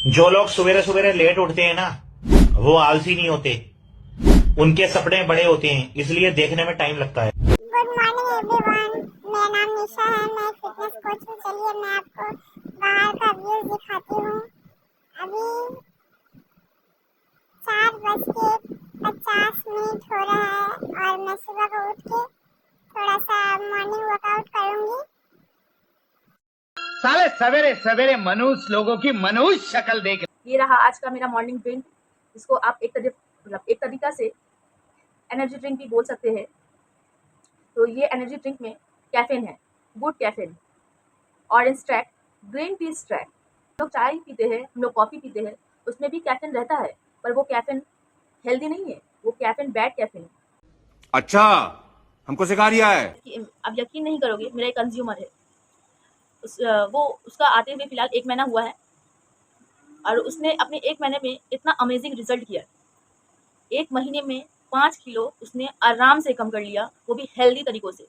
जो लोग सवेरे सवेरे लेट उठते हैं ना, वो आलसी नहीं होते, उनके सपने बड़े होते हैं, इसलिए देखने में टाइम लगता है। गुड मॉर्निंग एवरीवन, मेरा नाम निशा है। मैं फिटनेस कोच हूँ। चलिए मैं आपको बाहर का व्यू दिखाती हूँ। अभी 4:50 हो रहा है और मैं सुबह को उठ के थोड़ा सा मॉर्निंग वर्कआउट करूँगी। साले सवेरे सवेरे मनुष्य लोगों की मनुष्य शक्ल देख। ये रहा आज का मेरा मॉर्निंग ड्रिंक। इसको आप एक तरीका से एनर्जी ड्रिंक भी बोल सकते हैं। तो ये एनर्जी ड्रिंक में कैफीन है, good caffeine, orange track, green tea track. लोग चाय पीते हैं, हम लोग कॉफ़ी पीते हैं, उसमें भी कैफीन रहता है, पर वो कैफीन हेल्दी नहीं है, वो कैफीन बैड कैफीन है। अच्छा, हमको सिखा रिया है। आप यकीन नहीं करोगे, मेरा एक कंज्यूमर है, उसका आते हुए फिलहाल 1 महीना हुआ है और उसने अपने 1 महीने में इतना अमेजिंग रिजल्ट किया। 1 महीने में 5 किलो उसने आराम से कम कर लिया, वो भी हेल्दी तरीकों से।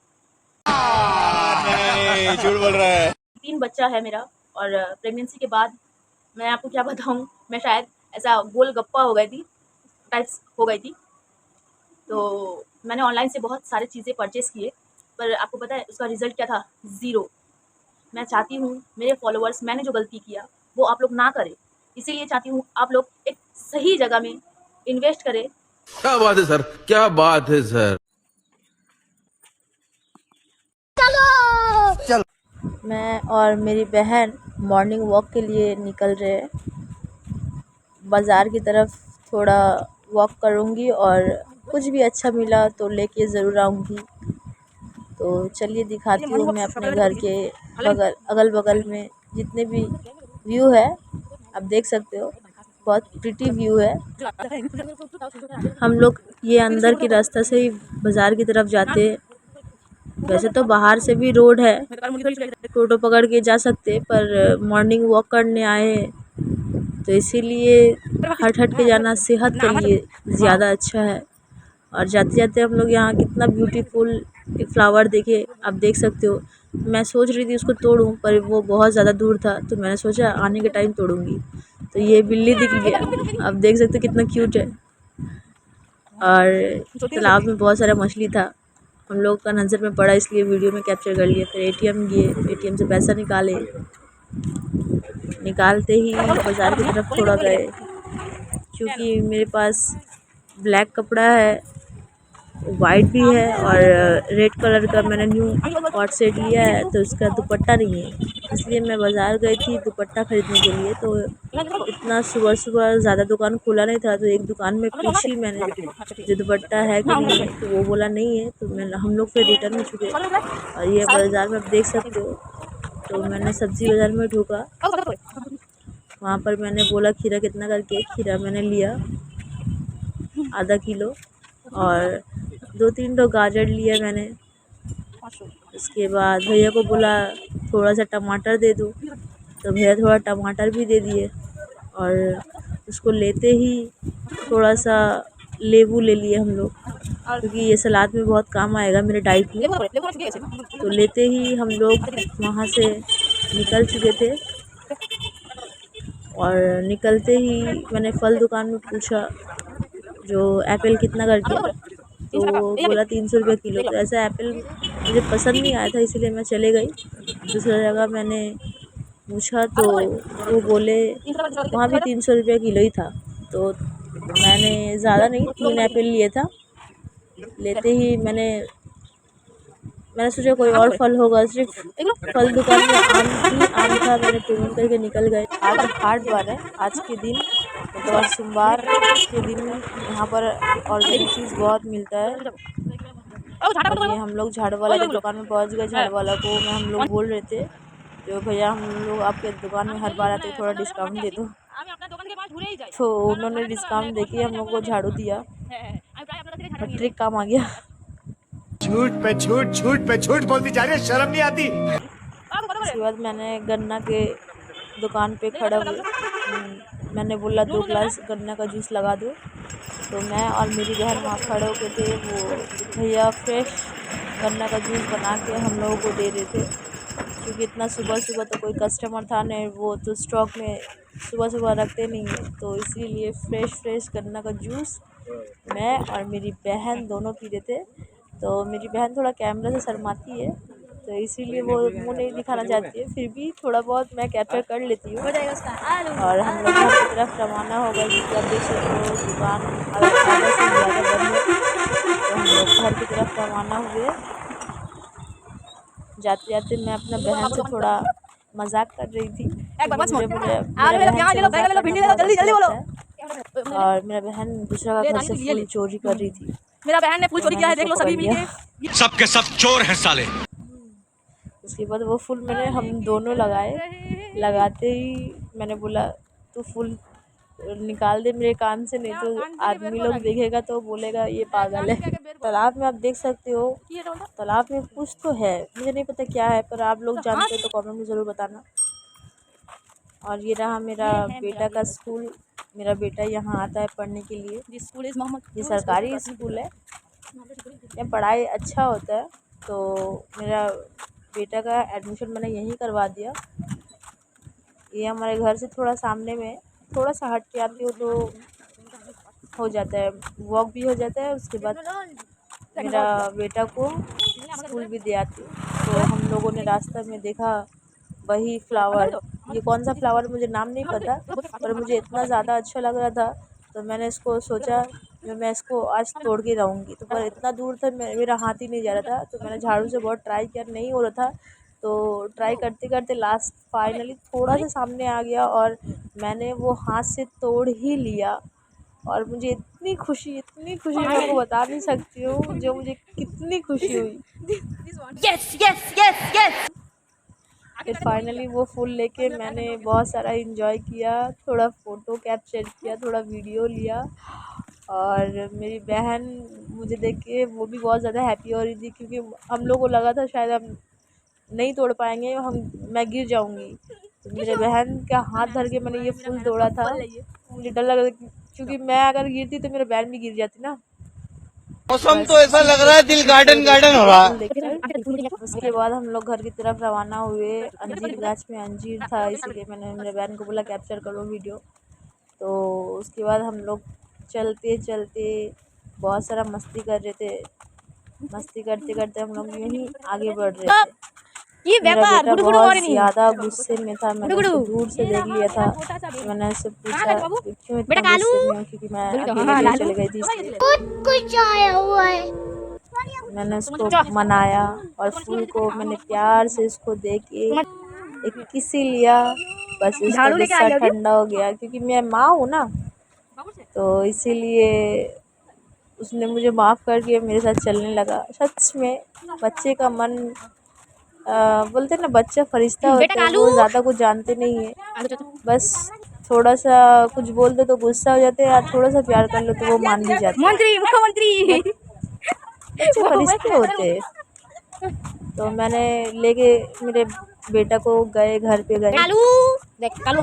नहीं, झूठ बोल रहा है। 3 बच्चा है मेरा और प्रेगनेंसी के बाद मैं आपको क्या बताऊँ, मैं शायद ऐसा गोलगप्पा हो गई थी, टाइप्स हो गई थी। तो मैंने ऑनलाइन से बहुत सारी चीज़ें परचेज़ किए, पर आपको पता है उसका रिज़ल्ट क्या था? ज़ीरो। मैं चाहती हूँ मेरे फॉलोअर्स, मैंने जो गलती किया वो आप लोग ना करें, इसीलिए चाहती हूँ आप लोग एक सही जगह में इन्वेस्ट करें। क्या बात है सर, क्या बात है सर। मैं और मेरी बहन मॉर्निंग वॉक के लिए निकल रहे हैं। बाज़ार की तरफ थोड़ा वॉक करूँगी और कुछ भी अच्छा मिला तो लेके ज़रूर आऊँगी। तो चलिए दिखाती हूँ मैं अपने घर के अगल बगल में जितने भी व्यू है, आप देख सकते हो, बहुत प्रिटी व्यू है। हम लोग ये अंदर के रास्ता से ही बाज़ार की तरफ जाते हैं। वैसे तो बाहर से भी रोड है, टोटो पकड़ के जा सकते, पर मॉर्निंग वॉक करने आए हैं तो इसीलिए हट के जाना सेहत के लिए ज़्यादा अच्छा है। और जाते जाते हम लोग यहाँ कितना ब्यूटीफुल एक फ्लावर देखे, आप देख सकते हो। मैं सोच रही थी उसको तोड़ूं, पर वो बहुत ज़्यादा दूर था, तो मैंने सोचा आने के टाइम तोड़ूंगी। तो ये बिल्ली दिख गया, आप देख सकते हो कितना क्यूट है। और तालाब में बहुत सारा मछली था, हम लोग का नज़र में पड़ा, इसलिए वीडियो में कैप्चर कर लिया। फिर एटीएम गए, एटीएम से पैसा निकालते ही बाज़ार की तरफ थोड़ा गए, क्योंकि मेरे पास ब्लैक कपड़ा है, वाइट भी है और रेड कलर का मैंने न्यू कॉट सेट लिया है, तो उसका दुपट्टा नहीं है, इसलिए मैं बाज़ार गई थी दुपट्टा ख़रीदने के लिए। तो इतना सुबह सुबह ज़्यादा दुकान खुला नहीं था, तो एक दुकान में पूछी मैंने जो दुपट्टा है कि नहीं है, तो वो बोला नहीं है। तो हम लोग फिर रिटर्न हो चुके और ये बाज़ार में आप देख सकते हो। तो मैंने सब्ज़ी बाज़ार में ढूंढा, वहाँ पर मैंने बोला खीरा कितना करके, खीरा मैंने लिया आधा किलो और 2-3 तो गाजर लिया मैंने। उसके बाद भैया को बोला थोड़ा सा टमाटर दे दो, तो भैया थोड़ा टमाटर भी दे दिए और उसको लेते ही थोड़ा सा लेबू ले लिए हम लोग, क्योंकि ये सलाद में बहुत काम आएगा मेरे डाइट में। तो लेते ही हम लोग वहाँ से निकल चुके थे और निकलते ही मैंने फल दुकान में पूछा जो एप्पल कितना करके, तो वो बोला 300 रुपये किलो। तो ऐसा एप्पल मुझे पसंद नहीं आया था, इसीलिए मैं चले गई। दूसरी जगह मैंने पूछा तो वो बोले वहाँ भी 300 रुपये किलो ही था। तो मैंने ज़्यादा नहीं 3 एप्पल लिए था। लेते ही मैंने सोचा कोई और फल होगा, सिर्फ फल दुकान में आम था। मैंने पेमेंट करके निकल गए। आज हाट बार है, आज के दिन मतलब सोमवार के दिन यहाँ पर ऑर्गेनिक चीज़ बहुत मिलता है। और ये हम लोग झाड़ू वाला की दुकान में पहुँच गए। झाड़ू वाला को हम लोग बोल रहे थे जो भैया हम लोग आपके दुकान में हर बार आते थोड़ा डिस्काउंट दे दो, तो उन्होंने डिस्काउंट देके हम लोग को झाड़ू दिया और ट्रिक काम आ गया। झूठ पे झूठ, झूठ पे झूठ बोलती जा रही है, शर्म नहीं आती। उसके बाद मैंने गन्ना के दुकान पे खड़ा हुई, मैंने बोला 2 ग्लास गन्ना का जूस लगा दो। तो मैं और मेरी बहन वहाँ खड़े होके थे, वो भैया फ्रेश गन्ना का जूस बना के हम लोगों को दे रहे थे, क्योंकि इतना सुबह सुबह तो कोई कस्टमर था नहीं, वो तो स्टॉक में सुबह सुबह रखते नहीं हैं, तो इसीलिए फ्रेश गन्ना का जूस मैं और मेरी बहन दोनों पी रहे थे। तो मेरी बहन थोड़ा कैमरा से शर्माती है, तो इसीलिए वो मुंह नहीं दिखाना चाहती है, फिर भी थोड़ा बहुत मैं कैप्चर कर लेती हूँ। और हम लोग घर की तरफ रवाना हो गए, क्योंकि अब देख सकते हो दुकान अगर आधा से ज़्यादा बंद है, तो हम लोग घर की तरफ रवाना हुए। जाते जाते मैं अपना बहन से थोड़ा मजाक कर रही थी, मुझे और मेरा बहन दूसरा का घर से फूल चोरी कर रही थी। मेरा बहन ने फूल चोरी किया है, देख लो सभी मिलके। सब के सब चोर हैं साले। उसके बाद वो फूल मैंने हम दोनों लगाए। लगाते ही मैंने बोला तू फूल निकाल दे मेरे कान से, नहीं तो आदमी लोग देखेगा तो बोलेगा ये पागल है। तालाब में आप देख सकते हो, तालाब में कुछ तो है, मुझे नहीं पता क्या है, पर आप लोग जानते हो तो कमेंट में ज़रूर बताना। और ये रहा मेरा बेटा का स्कूल। मेरा बेटा यहाँ आता है पढ़ने के लिए। ये सरकारी स्कूल है, यहाँ पढ़ाई अच्छा होता है, तो मेरा बेटा का एडमिशन मैंने यहीं करवा दिया। ये हमारे घर से थोड़ा सामने में, थोड़ा सा हट के आती हो तो हो जाता है, वॉक भी हो जाता है। उसके बाद मेरा बेटा को स्कूल भी दे आती हूँ। तो हम लोगों ने रास्ते में देखा वही फ्लावर, ये कौन सा फ्लावर मुझे नाम नहीं पता, पर मुझे इतना ज़्यादा अच्छा लग रहा था, तो मैंने इसको सोचा मैं इसको आज तोड़ के रहूँगी। तो पर इतना दूर था, मेरा हाथ ही नहीं जा रहा था, तो मैंने झाड़ू से बहुत ट्राई किया, नहीं हो रहा था। तो ट्राई करते करते लास्ट फाइनली थोड़ा सा सामने आ गया और मैंने वो हाथ से तोड़ ही लिया। और मुझे इतनी खुशी मैं आपको बता नहीं सकती हूँ जो मुझे कितनी खुशी हुई। फिर फाइनली वो फूल लेके मैंने बहुत सारा एंजॉय किया, थोड़ा फ़ोटो कैप्चर किया, थोड़ा वीडियो लिया। और मेरी बहन मुझे देख के वो भी बहुत ज़्यादा हैप्पी हो रही थी, क्योंकि हम लोग को लगा था शायद हम नहीं तोड़ पाएंगे, मैं गिर जाऊंगी। तो मेरे बहन का हाथ धर के मैंने ये फूल तोड़ा था। मुझे डर लग रहा था, क्योंकि मैं अगर गिरती तो मेरा बहन भी गिर जाती ना। मौसम तो ऐसा लग रहा है दिल गार्डन हो रहा है। उसके बाद हम लोग घर की तरफ रवाना हुए। अंजीर गाछ में अंजीर था, इसलिए मैंने मेरे बहन को बोला कैप्चर करो वीडियो। तो उसके बाद हम लोग चलते चलते बहुत सारा मस्ती कर रहे थे। मस्ती करते करते हम लोग यूं ही आगे बढ़ रहे थे। मेरा बेटा बहुत ज़्यादा गुस्से में था, मैंने उसको दूर से देख लिया था। मैंने उससे पूछा कि क्यों इतना गुस्से में हो, क्योंकि मैं अकेले चली गई थी इसलिए। कुछ आया हुआ है। मैंने उसको मनाया और फूल को मैंने प्यार से उसको दे के एक किसी लिया। बस उसका गुस्सा ठंडा हो गया, क्योंकि मैं माँ हूँ ना, तो इसीलिए उसने मुझे माफ़ कर दिया, मेरे साथ चलने लगा। सच में बच्चे का मन बोलते हैं ना, बच्चा फरिश्ता होता है, वो ज़्यादा कुछ जानते नहीं है। बस थोड़ा सा कुछ बोल दो तो गुस्सा हो जाते हैं, या थोड़ा सा प्यार कर लो तो वो मान भी जाते हैं। मुख्यमंत्री बच्चे फरिश्ते होते हैं। तो मैंने लेके मेरे बेटा को गए, घर पे गए।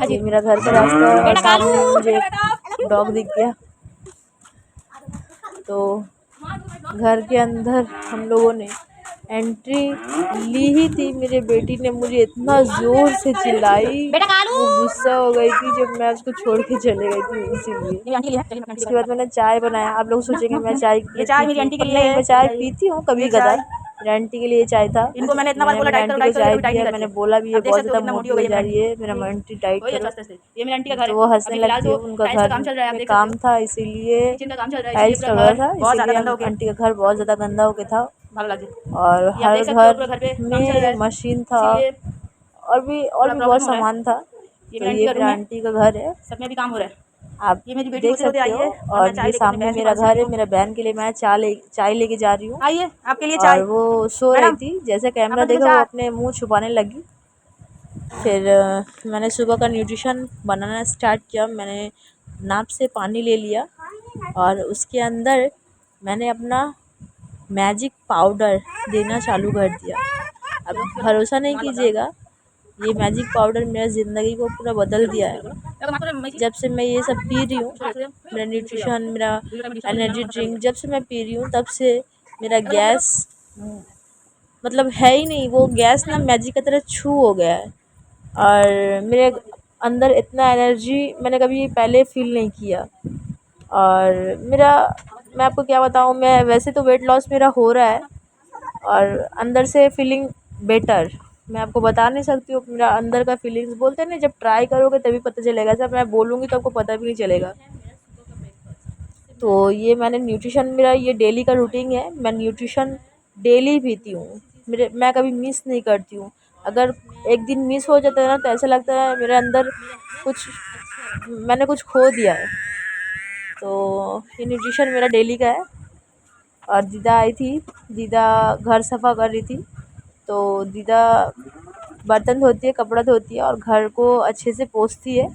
ये मेरा घर का रास्ता है और सामने मुझे एक डॉग दिख गया। तो घर के अंदर हम लोगों ने एंट्री ली ही थी, मेरे बेटी ने मुझे इतना ज़ोर से चिल्लाई, वो गुस्सा हो गई थी जब मैं उसको छोड़ के चले गई थी, इसीलिए। इसके बाद मैंने चाय बनाया। आप लोग सोचेंगे मैं चाय मेरी आंटी के लिए, मैं चाय पीती हूँ कभी कदार। मेरी आंटी के लिए चाय था, इनको मैंने इतना बार बोला डाइट करो, आंटी को चाय डाइट दिया। करो, मैंने बोला भी ये अब देख बहुत सकते हो ज़्यादा कितना मोटी मोटी हो हो जा गई रही है, मेरा आंटी डाइट वही करो। सस्ते से। ये मेरी आंटी का घर तो है। वो हंसने अभी फिलहाल लगती है, तो उनका टाइल्स का घर काम चल रहा है, आप में देख काम सकते था, इसीलिए हो। किचन का काम चल रहा है, टाइल्स इसलिए का पूरा घर था, बहुत ज़्यादा गंदा हो इसीलिए गया। आंटी का घर बहुत ज़्यादा गंदा हो गया था। भालो लग गया। और ये आप हर देख सकते हो पूरा घर घर पे काम चल रहा में है, मशीन था, इसीलिए और भी थोड़ा बहुत प्रॉब्लम हो रहा है। सामान था। ये तो मेरी ये आंटी का मेरा रूम है, आंटी का घर है, सब में भी काम हो रहा है। आप ये मेरी बेटी देख होते होते सकते आई हो। है, और मैं और चाय ये लेके अपने सामने बहन के मेरा पास से घर आई है, हूँ। मेरा बहन के लिए मैं चाय लेके जा रही हूँ। आइए आपके लिए और चाय। वो सो रही मैडम, थी, जैसे कैमरा आपके लिए देखा वो चाय। अपने मुंह छुपाने लगी। फिर मैंने सुबह का न्यूट्रिशन बनाना स्टार्ट किया। मैंने नाप से पानी ले लिया और उसके अंदर मैंने अपना मैजिक पाउडर देना चालू कर दिया। अब भरोसा नहीं कीजिएगा, ये मैजिक पाउडर मेरा ज़िंदगी को पूरा बदल दिया है। जब से मैं ये सब पी रही हूँ, मेरा न्यूट्रिशन, मेरा एनर्जी ड्रिंक जब से मैं पी रही हूँ, तब से मेरा गैस मतलब है ही नहीं। वो गैस ना मैजिक की तरह छू हो गया है। और मेरे अंदर इतना एनर्जी मैंने कभी पहले फ़ील नहीं किया। और मैं आपको क्या बताऊँ, मैं वैसे तो वेट लॉस मेरा हो रहा है और अंदर से फीलिंग बेटर, मैं आपको बता नहीं सकती हूँ। मेरा अंदर का फीलिंग्स, बोलते हैं ना, जब ट्राई करोगे तभी पता चलेगा, जब मैं बोलूँगी तो आपको पता भी नहीं चलेगा। तो ये मैंने न्यूट्रिशन, मेरा ये डेली का रूटीन है, मैं न्यूट्रिशन डेली पीती हूँ। मैं कभी मिस नहीं करती हूँ। अगर एक दिन मिस हो जाता है ना तो ऐसा लगता है मेरे अंदर कुछ, मैंने कुछ खो दिया है। तो ये न्यूट्रिशन मेरा डेली का है। और दीदा आई थी, दीदा घर सफ़ा कर रही थी, तो दीदा बर्तन धोती है, कपड़ा धोती है और घर को अच्छे से पोंछती है।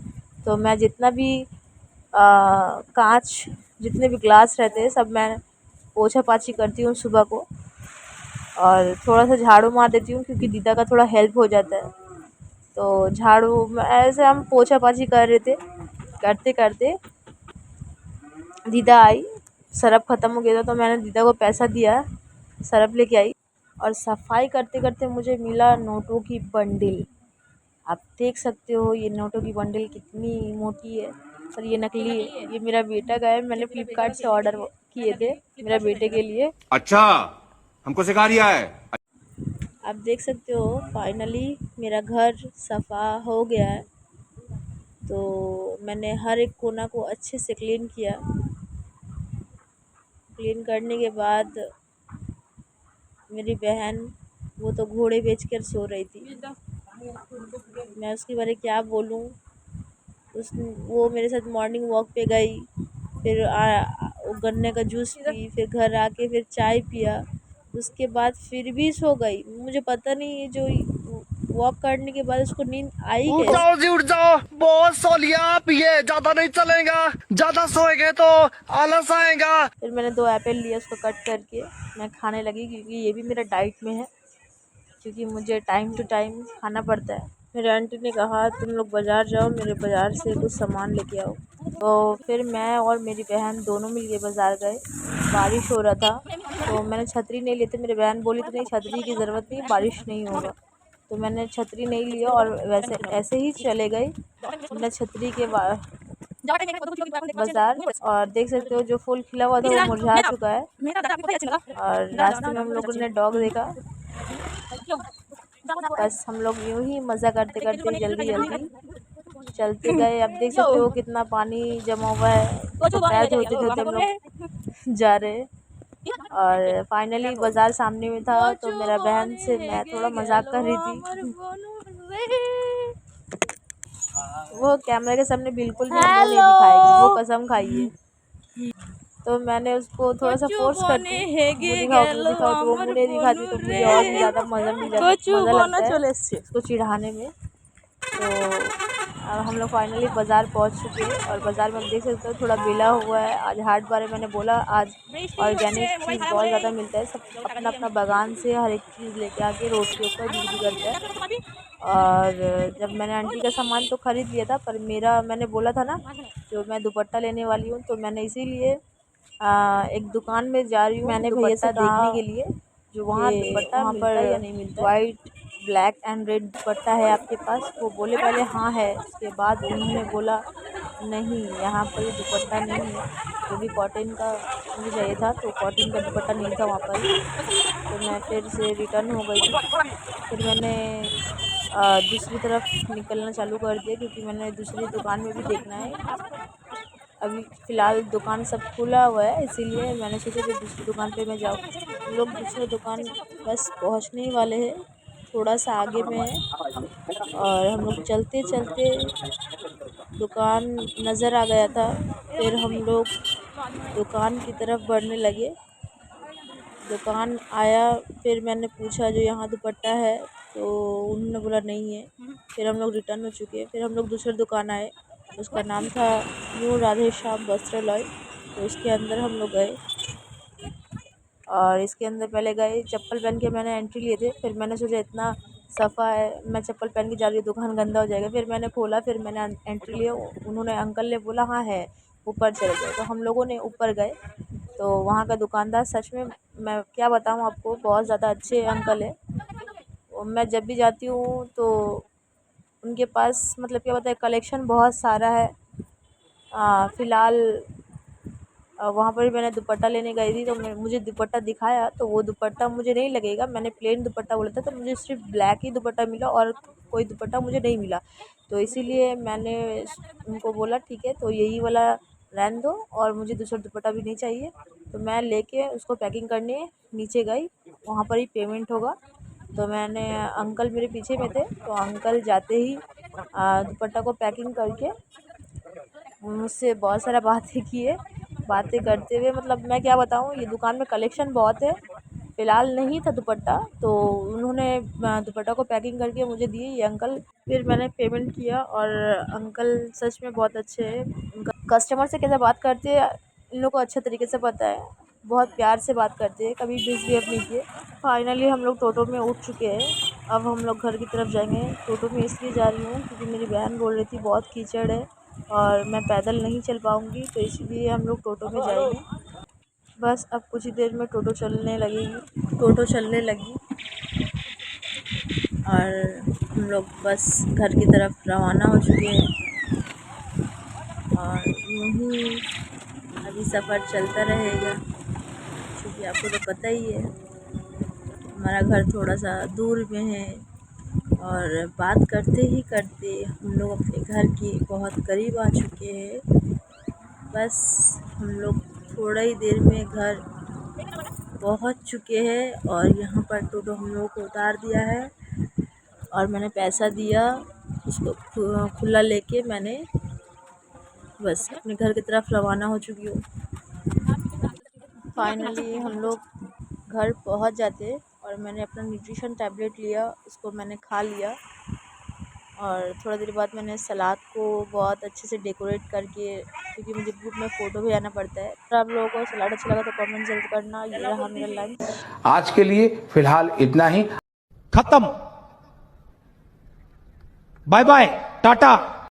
तो मैं जितना भी कांच, जितने भी ग्लास रहते हैं सब मैं पोछा पाछी करती हूँ सुबह को, और थोड़ा सा झाड़ू मार देती हूँ क्योंकि दीदा का थोड़ा हेल्प हो जाता है। तो झाड़ू ऐसे हम पोछा पाछी कर रहे थे, करते करते दीदा आई, सरफ ख़त्म हो गया था तो मैंने दीदा को पैसा दिया, सरफ लेके आई। और सफाई करते करते मुझे मिला नोटों की बंडिल। आप देख सकते हो ये नोटों की बंडिल कितनी मोटी है, और ये नकली है। ये मेरा बेटा का है, मैंने फ्लिपकार्ट से ऑर्डर किए थे मेरा बेटे के लिए। अच्छा, हमको सिखा रिया है। आप देख सकते हो फाइनली मेरा घर सफ़ा हो गया है। तो मैंने हर एक कोना को अच्छे से क्लीन किया। क्लीन करने के बाद मेरी बहन, वो तो घोड़े बेचकर सो रही थी, मैं उसके बारे में क्या बोलूँ। वो मेरे साथ मॉर्निंग वॉक पे गई, फिर वो गन्ने का जूस पी, फिर घर आके फिर चाय पिया, उसके बाद फिर भी सो गई। मुझे पता नहीं है, जो वॉक करने के बाद उसको नींद आई उठ कैसे। जाओ जी, उठ जाओ। बहुत सो लिया आप, ये ज्यादा नहीं चलेगा, ज्यादा सोएंगे तो आलस आएगा। फिर मैंने 2 एप्पल लिए, उसको कट करके मैं खाने लगी, क्योंकि ये भी मेरा डाइट में है, क्योंकि मुझे टाइम टू टाइम खाना पड़ता है। मेरे आंटी ने कहा तुम लोग बाज़ार जाओ, मेरे बाज़ार से कुछ सामान लेके आओ। तो फिर मैं और मेरी बहन दोनों मिलके बाज़ार गए। बारिश हो रहा था तो मैंने छतरी नहीं ली थी। मेरी बहन बोली तो नहीं, छतरी की ज़रूरत नहीं, बारिश नहीं होगा। तो मैंने छतरी नहीं लिया और वैसे ऐसे ही चले गए बिना छतरी के बाज़ार। और देख सकते हो जो फूल खिला हुआ था वो मुरझा चुका है। और रास्ते में हम लोगों ने डॉग देखा। बस हम लोग यूं ही मज़ा करते करते जल्दी जल्दी चलते गए। अब देख सकते हो कितना पानी जमा हुआ है, तो पैर धोते धोते हम लोग जा रहे। और फाइनली बाज़ार सामने में था, तो मेरा बहन से मैं थोड़ा मजाक कर रही थी। वो कैमरे के सामने बिल्कुल भी मुंह नहीं दिखाएगी, वो कसम खाई है। तो मैंने उसको थोड़ा सा फोर्स करती हूँ, मुँह दिखाओ तो वो मुँह नहीं दिखाती, तो मुझे और भी ज़्यादा मज़ा लगता है उसको चिढ़ाने में। तो अब हम लोग फाइनली बाज़ार पहुँच चुके हैं, और बाज़ार में आप देख सकते हो थोड़ा मिला हुआ है। आज हाट बारे मैंने बोला, आज ऑर्गेनिक चीज़ बहुत ज़्यादा मिलता है, सब अपना अपना बागान से हर एक चीज़ लेके आके रोड के ऊपर बिक्री करता है। और जब मैंने आंटी का सामान तो ख़रीद लिया था, पर मैंने बोला था ना जो मैं दुपट्टा लेने वाली हूँ, तो मैंने इसीलिए एक दुकान में जा रही हूँ मैंने भैया से देखने के लिए, जो वहाँ दुपट्टा मिलता है या नहीं मिलता। वाइट, ब्लैक एंड रेड दुपट्टा है आपके पास? वो बोले पहले हाँ है, उसके बाद उन्होंने बोला नहीं, यहाँ पर ये दुपट्टा नहीं है, जो भी कॉटन का मुझे चाहिए था, तो कॉटन का दुपट्टा नहीं था वहाँ पर। तो मैं फिर से रिटर्न हो गई थी। फिर मैंने दूसरी तरफ निकलना चालू कर दिया, क्योंकि मैंने दूसरी दुकान में भी देखना है। अभी फ़िलहाल दुकान सब खुला हुआ है, इसीलिए मैंने सोचा कि दूसरी दुकान पे मैं जाऊँ। हम लोग दूसरी दुकान बस पहुँचने ही वाले हैं, थोड़ा सा आगे में है। और हम लोग चलते चलते दुकान नज़र आ गया था, फिर हम लोग दुकान की तरफ बढ़ने लगे। दुकान आया, फिर मैंने पूछा जो यहाँ दुपट्टा है, तो उन्होंने बोला नहीं है। फिर हम लोग रिटर्न हो चुके हैं। फिर हम लोग दूसरी दुकान आए, उसका नाम था न्यू राधे श्याम वस्त्रालय। तो उसके अंदर हम लोग गए, और इसके अंदर पहले गए, चप्पल पहन के मैंने एंट्री लिए थे। फिर मैंने सोचा इतना सफ़ा है, मैं चप्पल पहन के जा रही हूँ, दुकान गंदा हो जाएगा। फिर मैंने खोला, फिर मैंने एंट्री लिया। उन्होंने, अंकल ने बोला हाँ है, ऊपर चले जाओ। तो हम लोगों ने ऊपर गए, तो वहाँ का दुकानदार सच में, मैं क्या बताऊँ आपको, बहुत ज़्यादा अच्छे अंकल है। मैं जब भी जाती हूँ तो उनके पास मतलब क्या बताए कलेक्शन बहुत सारा है। फ़िलहाल वहाँ पर भी मैंने दुपट्टा लेने गई थी तो मुझे दुपट्टा दिखाया तो वो दुपट्टा मुझे नहीं लगेगा, मैंने प्लेन दुपट्टा बोला था तो मुझे सिर्फ ब्लैक ही दुपट्टा मिला और कोई दुपट्टा मुझे नहीं मिला। तो इसीलिए मैंने उनको बोला ठीक है तो यही वाला रहने दो और मुझे दूसरा दुपट्टा भी नहीं चाहिए। तो मैं लेके उसको पैकिंग करने नीचे गई, वहाँ पर ही पेमेंट होगा। तो मैंने अंकल मेरे पीछे में थे तो अंकल जाते ही दुपट्टा को पैकिंग करके मुझसे बहुत सारा बातें किए। बातें करते हुए मतलब मैं क्या बताऊँ, ये दुकान में कलेक्शन बहुत है। फ़िलहाल नहीं था दुपट्टा तो उन्होंने दुपट्टा को पैकिंग करके मुझे दिए ये अंकल। फिर मैंने पेमेंट किया और अंकल सच में बहुत अच्छे हैं। उनका कस्टमर से कैसे बात करते हैं इन लोगों को अच्छे तरीके से पता है, बहुत प्यार से बात करते हैं, कभी मिसबिहेव नहीं किए। फाइनली हम लोग टोटो में उठ चुके हैं, अब हम लोग घर की तरफ जाएंगे। टोटो में इसलिए जा रही हूँ क्योंकि मेरी बहन बोल रही थी बहुत कीचड़ है और मैं पैदल नहीं चल पाऊँगी, तो इसीलिए हम लोग टोटो में जाएंगे। बस अब कुछ ही देर में टोटो चलने लगी और हम लोग बस घर की तरफ रवाना हो चुके हैं। और यहीं अभी सफ़र चलता रहेगा क्योंकि आपको तो पता ही है हमारा घर थोड़ा सा दूर में है और बात करते ही करते हम लोग अपने घर के बहुत करीब आ चुके हैं। बस हम लोग थोड़ा ही देर में घर पहुंच चुके हैं और यहाँ पर टोटो हम लोगों को उतार दिया है और मैंने पैसा दिया, उसको खुला लेके मैंने बस अपने घर की तरफ रवाना हो चुकी हूँ। फाइनली हम लोग घर पहुँच जाते और मैंने अपना न्यूट्रिशन टैबलेट लिया, उसको मैंने खा लिया और थोड़ा देर बाद मैंने सलाद को बहुत अच्छे से डेकोरेट करके, क्योंकि मुझे ग्रुप में फ़ोटो भी आना पड़ता है। अगर आप लोगों को सलाद अच्छा लगा तो कमेंट ज़रूर करना। ये रहा मेरा लंच। आज के लिए फिलहाल इतना ही। खत्म। Bye bye, Tata.